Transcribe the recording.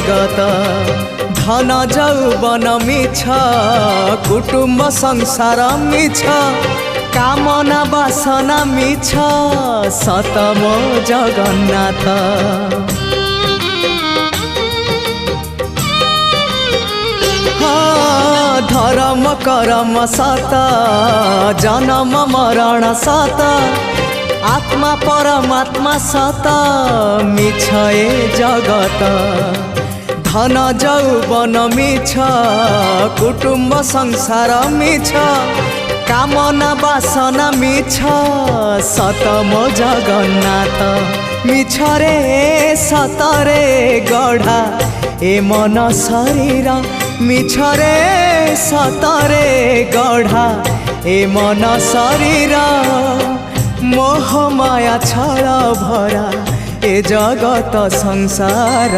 जगत धन जौवन मिछ कुटुंब संसार मिछ कामना बासना मिछ सतम जगन्नाथ। धर्म करम सत जन्म मरण सत आत्मा परमात्मा सत मिछ ए जगत धन जौवन मिछ कुटुंब संसार मिछ कामना बासना मिछ सतम जगन्नाथ। मिछ रे सतरे गढ़ा ए मन शरीर मिछ रे सतरे गढ़ा ए मन शरीर मोह माया छल भरा ए जगत संसार।